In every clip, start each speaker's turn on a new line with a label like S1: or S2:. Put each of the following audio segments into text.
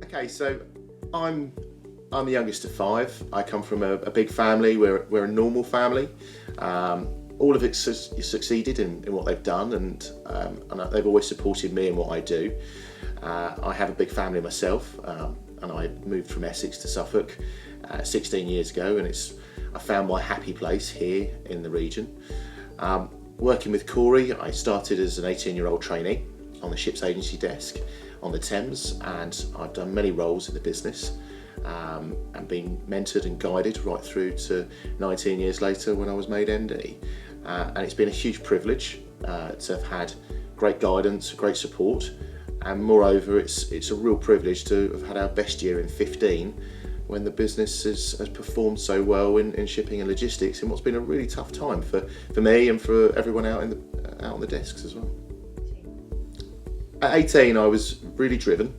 S1: Okay, so I'm the youngest of five. I come from a big family. We're a normal family. All of it succeeded in what they've done, and they've always supported me in what I do. I have a big family myself, and I moved from Essex to Suffolk 16 years ago, and I found my happy place here in the region. Working with Cory, I started as an 18-year-old trainee on the ships agency desk on the Thames, and I've done many roles in the business and been mentored and guided right through to 19 years later when I was made MD. And it's been a huge privilege to have had great guidance, great support, and moreover it's a real privilege to have had our best year in 15 when the business has performed so well in shipping and logistics in what's been a really tough time for me and for everyone out on the desks as well. At 18 I was really driven,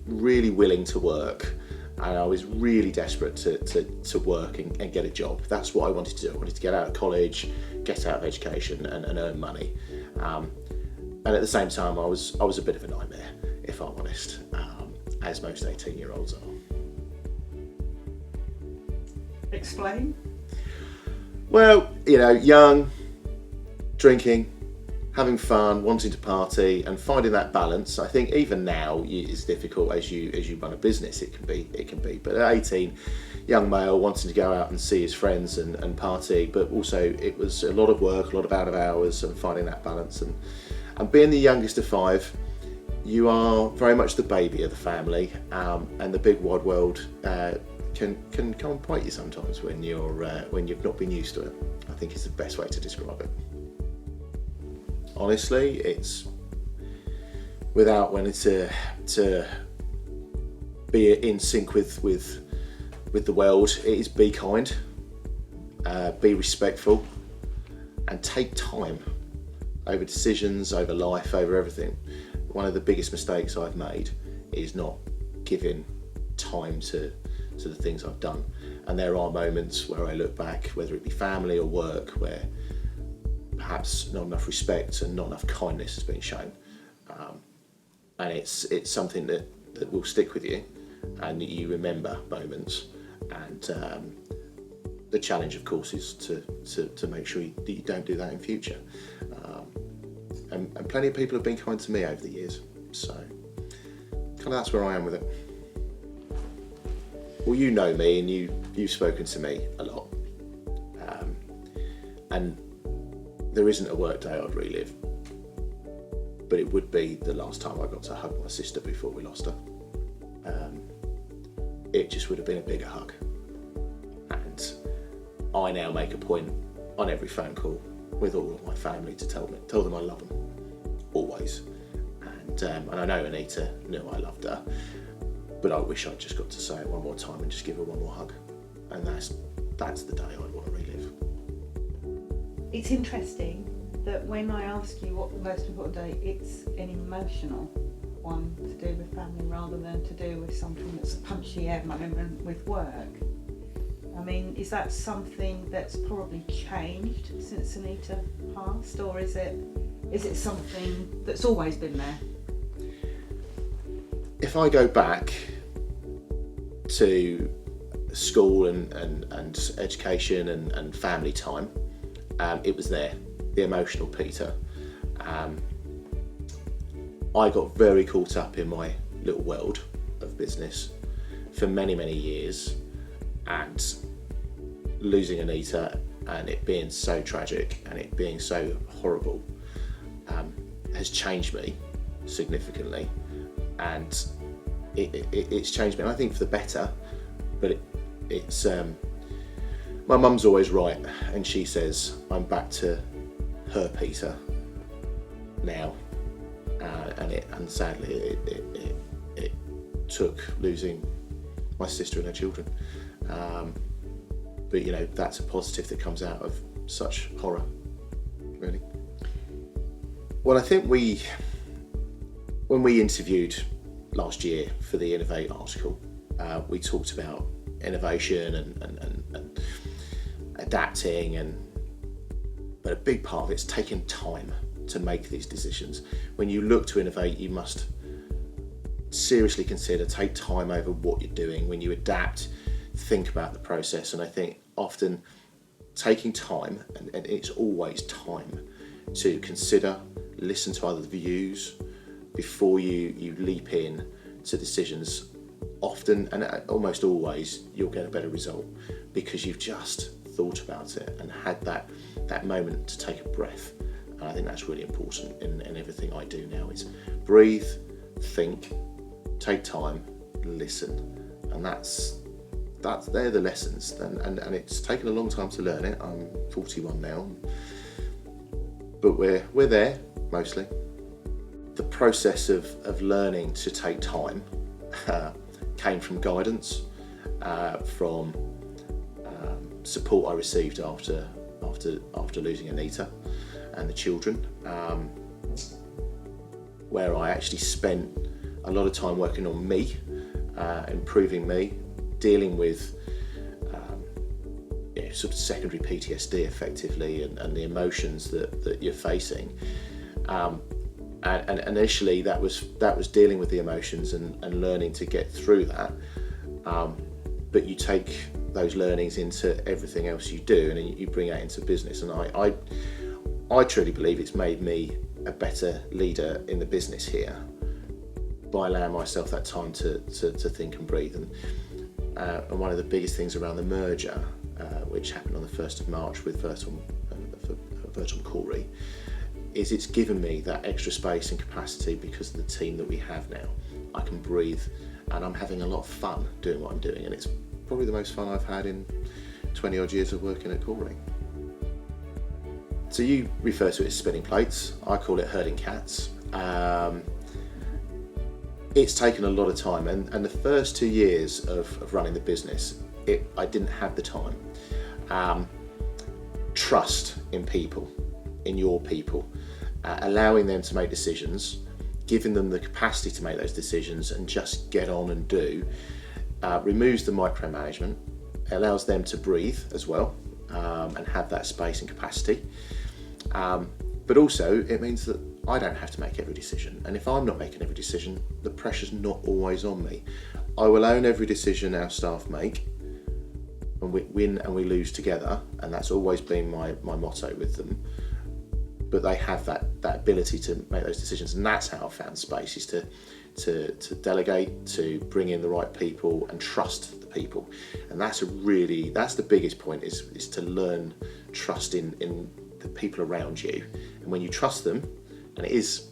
S1: really willing to work, and I was really desperate to work and get a job. That's what I wanted to do. I wanted to get out of college, get out of education and earn money. And at the same time I was a bit of a nightmare, if I'm honest, as most 18-year-olds are.
S2: Explain.
S1: Well, young, drinking, having fun, wanting to party, and finding that balance. I think even now it's difficult as you run a business. It can be. But at 18, young male wanting to go out and see his friends and party, but also it was a lot of work, a lot of out of hours, and finding that balance. And being the youngest of five, you are very much the baby of the family, and the big wide world can come and bite you sometimes when you've not been used to it. I think it's the best way to describe it. Honestly, it's without wanting to be in sync with the world. It is be kind, be respectful, and take time over decisions, over life, over everything. One of the biggest mistakes I've made is not giving time to the things I've done. And there are moments where I look back, whether it be family or work, where perhaps not enough respect and not enough kindness has been shown. And it's something that will stick with you, and you remember moments. And the challenge, of course, is to make sure that you don't do that in future. And plenty of people have been kind to me over the years, so kind of that's where I am with it. Well, you know me, and you've spoken to me a lot, and there isn't a work day I'd relive, but it would be the last time I got to hug my sister before we lost her. It just would have been a bigger hug, and I now make a point on every phone call with all of my family to tell them I love them, always. And I know Anita knew I loved her, but I wish I'd just got to say it one more time and just give her one more hug. And that's the day I'd want to relive.
S2: It's interesting that when I ask you what the most important day, it's an emotional one to do with family rather than to do with something that's a punchy air moment with work. I mean, is that something that's probably changed since Anita passed, or is it something that's always been there?
S1: If I go back to school and education and family time, it was there, the emotional Peter. I got very caught up in my little world of business for many, many years, and losing Anita and it being so tragic and it being so horrible has changed me significantly, and it's changed me, and I think for the better. But it's my mum's always right, and she says I'm back to her Peter now, and sadly it took losing my sister and her children, but that's a positive that comes out of such horror, really. Well, I think when we interviewed last year for the Innovate article, we talked about innovation and adapting, but a big part of it's taking time to make these decisions. When you look to innovate, you must seriously consider, take time over what you're doing. When you adapt, think about the process. And I think often taking time, and it's always time, to consider, listen to other views before you leap in to decisions, often and almost always you'll get a better result because you've just thought about it and had that moment to take a breath. And I think that's really important in everything I do now, is breathe, think, take time, listen. And they're the lessons, and it's taken a long time to learn it. I'm 41 now, but we're there mostly. The process of learning to take time came from guidance, from support I received after losing Anita and the children, where I actually spent a lot of time working on me, improving me, dealing with sort of secondary PTSD effectively, and the emotions that you're facing. And initially that was dealing with the emotions and learning to get through that. But you take those learnings into everything else you do, and you bring that into business. And I truly believe it's made me a better leader in the business here by allowing myself that time to think and breathe. And one of the biggest things around the merger, which happened on the 1st of March with Virtual Cory, is it's given me that extra space and capacity because of the team that we have now. I can breathe, and I'm having a lot of fun doing what I'm doing, and it's probably the most fun I've had in 20 odd years of working at Cory. So you refer to it as spinning plates, I call it herding cats. It's taken a lot of time, and the first 2 years of running the business, I didn't have the time. Trust in people, in your people, allowing them to make decisions, giving them the capacity to make those decisions and just get on and do, removes the micromanagement, allows them to breathe as well, and have that space and capacity. But also it means that I don't have to make every decision, and if I'm not making every decision, the pressure's not always on me. I will own every decision our staff make, and we win and we lose together, and that's always been my motto with them. But they have that ability to make those decisions, and that's how I found space, is to delegate, to bring in the right people and trust the people. And that's the biggest point, is to learn trust in the people around you. And when you trust them, and it is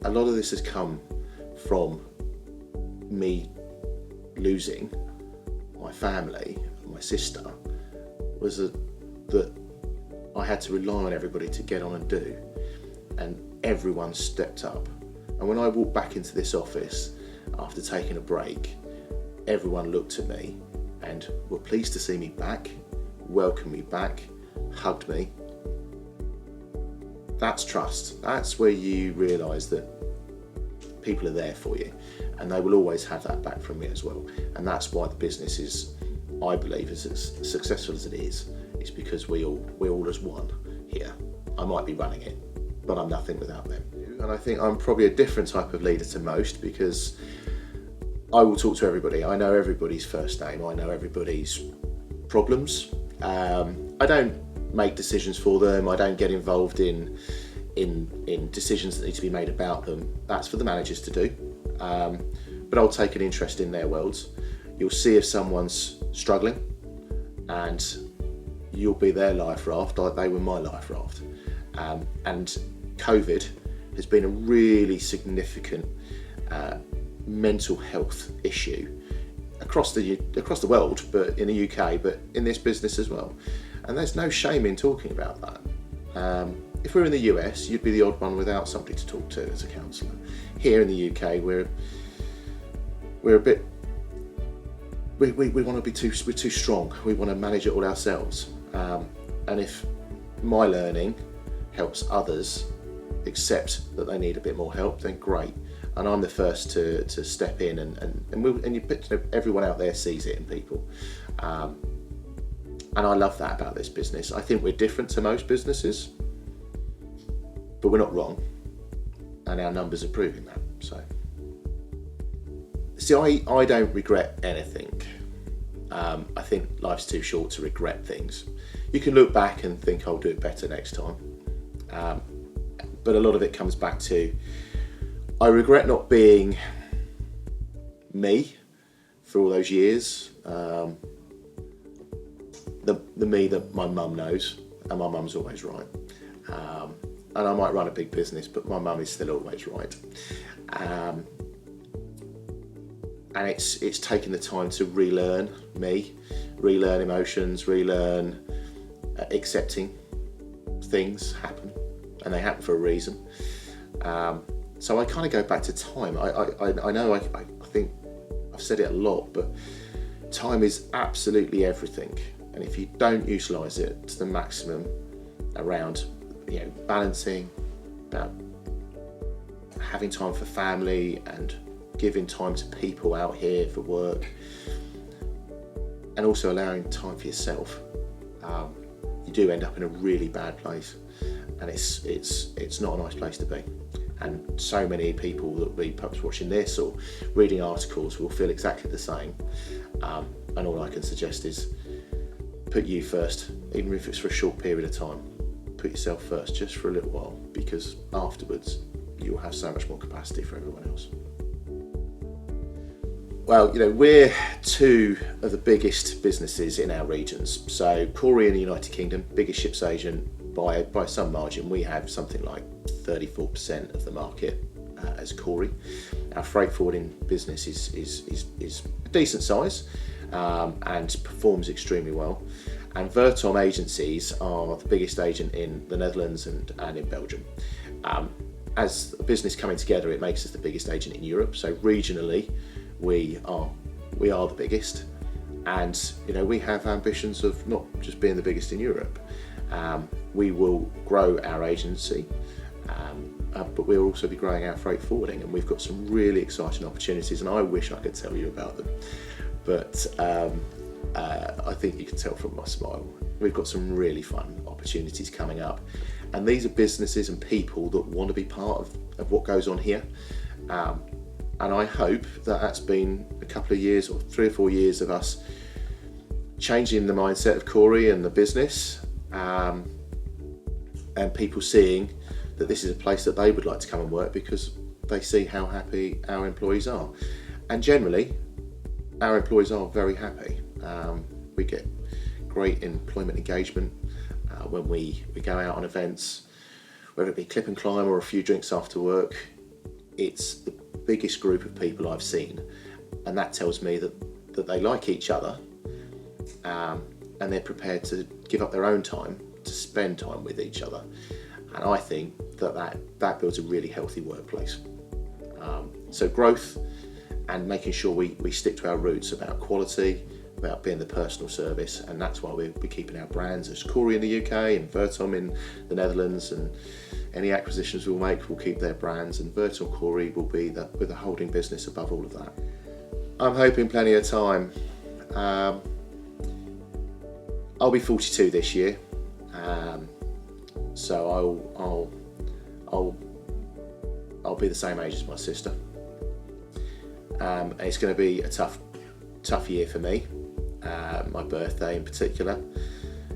S1: a lot of this has come from me losing my family, my sister, was that I had to rely on everybody to get on and do, and everyone stepped up. And when I walked back into this office after taking a break, everyone looked at me and were pleased to see me back, welcomed me back, hugged me. That's trust. That's where you realise that people are there for you, and they will always have that back from me as well. And that's why the business is, I believe, as successful as it is because we're all as one here. I might be running it, but I'm nothing without them. And I think I'm probably a different type of leader to most, because I will talk to everybody. I know everybody's first name. I know everybody's problems. I don't make decisions for them. I don't get involved in decisions that need to be made about them. That's for the managers to do. But I'll take an interest in their worlds. You'll see if someone's struggling, and you'll be their life raft like they were my life raft. And COVID has been a really significant mental health issue across the world, but in the UK, but in this business as well. And there's no shame in talking about that. If we're in the US, you'd be the odd one without somebody to talk to as a counsellor. Here in the UK, we're a bit. We want to be we're too strong. We want to manage it all ourselves. And if my learning helps others accept that they need a bit more help, then great. And I'm the first to step in, and everyone out there sees it in people. And I love that about this business. I think we're different to most businesses, but we're not wrong. and our numbers are proving that. So, see, I don't regret anything. I think life's too short to regret things. You can look back and think, I'll do it better next time. But a lot of it comes back to, I regret not being me for all those years. The me that my mum knows, and my mum's always right. And I might run a big business, but my mum is still always right. And it's taken the time to relearn me, relearn emotions, relearn accepting things happen, and they happen for a reason. So I kind of go back to time. I know I think I've said it a lot, but time is absolutely everything. And if you don't utilise it to the maximum around, balancing, about having time for family and giving time to people out here for work, and also allowing time for yourself, you do end up in a really bad place, and it's not a nice place to be. And so many people that will be perhaps watching this or reading articles will feel exactly the same. And all I can suggest is put you first, even if it's for a short period of time. Put yourself first, just for a little while, because afterwards you'll have so much more capacity for everyone else. Well, we're two of the biggest businesses in our regions. So Cory in the United Kingdom, biggest ships agent by some margin. We have something like 34% of the market as Cory. Our freight forwarding business is a decent size and performs extremely well. And Vertom agencies are the biggest agent in the Netherlands and in Belgium. As a business coming together, it makes us the biggest agent in Europe. So regionally, we are the biggest, and we have ambitions of not just being the biggest in Europe. We will grow our agency, but we'll also be growing our freight forwarding, and we've got some really exciting opportunities, and I wish I could tell you about them, but I think you can tell from my smile. We've got some really fun opportunities coming up, and these are businesses and people that want to be part of what goes on here. And I hope that that's been a couple of years or 3 or 4 years of us changing the mindset of Cory and the business, and people seeing that this is a place that they would like to come and work because they see how happy our employees are. And generally, our employees are very happy. We get great employment engagement when we go out on events, whether it be clip and climb or a few drinks after work. It's the biggest group of people I've seen, and that tells me that they like each other, and they're prepared to give up their own time to spend time with each other. And I think that builds a really healthy workplace. So growth and making sure we stick to our roots about quality, about being the personal service, and that's why we're keeping our brands as Cory in the UK and Vertom in the Netherlands, and any acquisitions we'll make will keep their brands, and Vertom Cory will be with the holding business above all of that. I'm hoping plenty of time. I'll be 42 this year, so I'll be the same age as my sister. And it's going to be a tough year for me. My birthday in particular,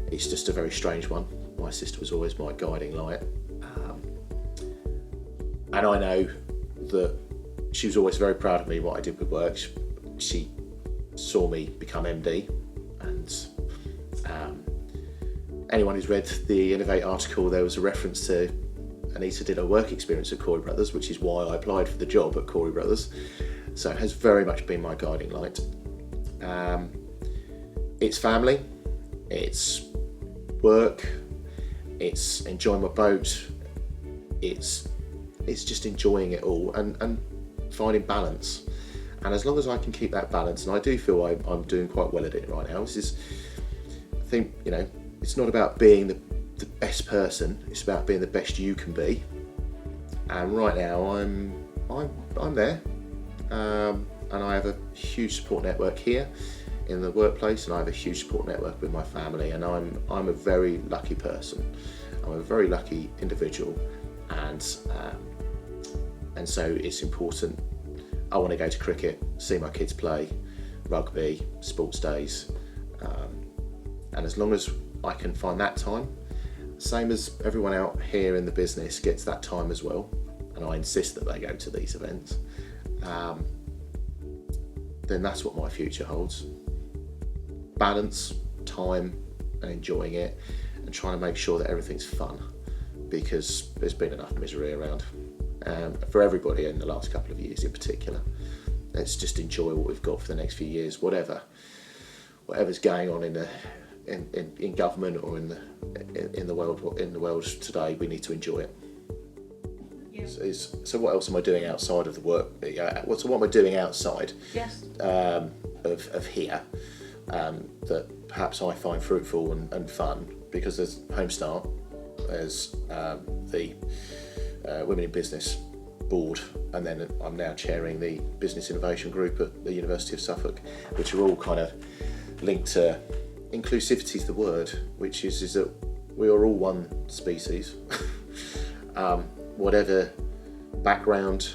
S1: it's just a very strange one. My sister was always my guiding light, and I know that she was always very proud of me, what I did with work. She saw me become MD, and anyone who's read the Innovate article, there was a reference to Anita did her work experience at Cory Brothers, which is why I applied for the job at Cory Brothers. So it has very much been my guiding light. It's family, it's work, it's enjoying my boat, it's just enjoying it all and finding balance. And as long as I can keep that balance, and I do feel I'm doing quite well at it right now. I think, it's not about being the best person, it's about being the best you can be. And right now I'm there. And I have a huge support network here in the workplace, and I have a huge support network with my family, and I'm a very lucky person. I'm a very lucky individual, and And so it's important. I want to go to cricket, see my kids play, rugby, sports days, and as long as I can find that time, same as everyone out here in the business gets that time as well, and I insist that they go to these events, then that's what my future holds. Balance, time, and enjoying it, and trying to make sure that everything's fun, because there's been enough misery around for everybody in the last couple of years in particular. Let's just enjoy what we've got for the next few years. Whatever's going on in government or in the world today, we need to enjoy it.
S2: Yeah.
S1: So what else am I doing outside of the work? What am I doing outside
S2: Yes.
S1: of here that perhaps I find fruitful and fun? Because there's Homestart, there's the Women in Business board, and then I'm now chairing the Business Innovation Group at the University of Suffolk, which are all kind of linked to inclusivity is the word, which is that we are all one species. Whatever background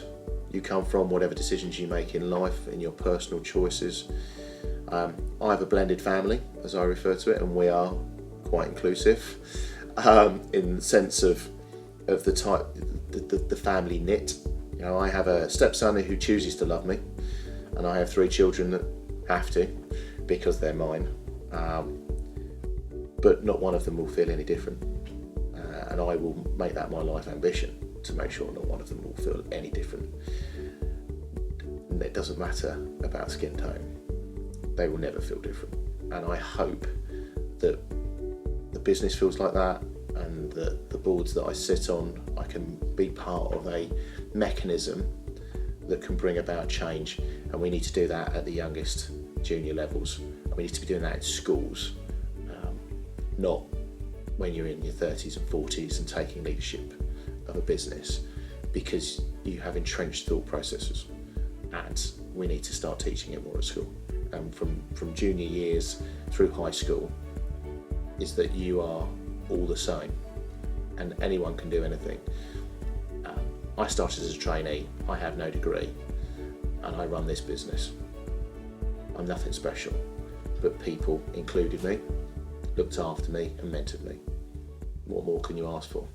S1: you come from, whatever decisions you make in life, in your personal choices. I have a blended family, as I refer to it, and we are quite inclusive in the sense of the type, the family knit. You know, I have a stepson who chooses to love me, and I have 3 children that have to because they're mine. But not one of them will feel any different, and I will make that my life ambition to make sure not one of them will feel any different. And it doesn't matter about skin tone; they will never feel different. And I hope that the business feels like that, and that the boards that I sit on, I can be part of a mechanism that can bring about change. And we need to do that at the youngest junior levels, and we need to be doing that in schools, not when you're in your 30s and 40s and taking leadership of a business, because you have entrenched thought processes, and we need to start teaching it more at school. And from junior years through high school, is that you are all the same and anyone can do anything. I started as a trainee, I have no degree, and I run this business. I'm nothing special, but people included me, looked after me and mentored me. What more can you ask for?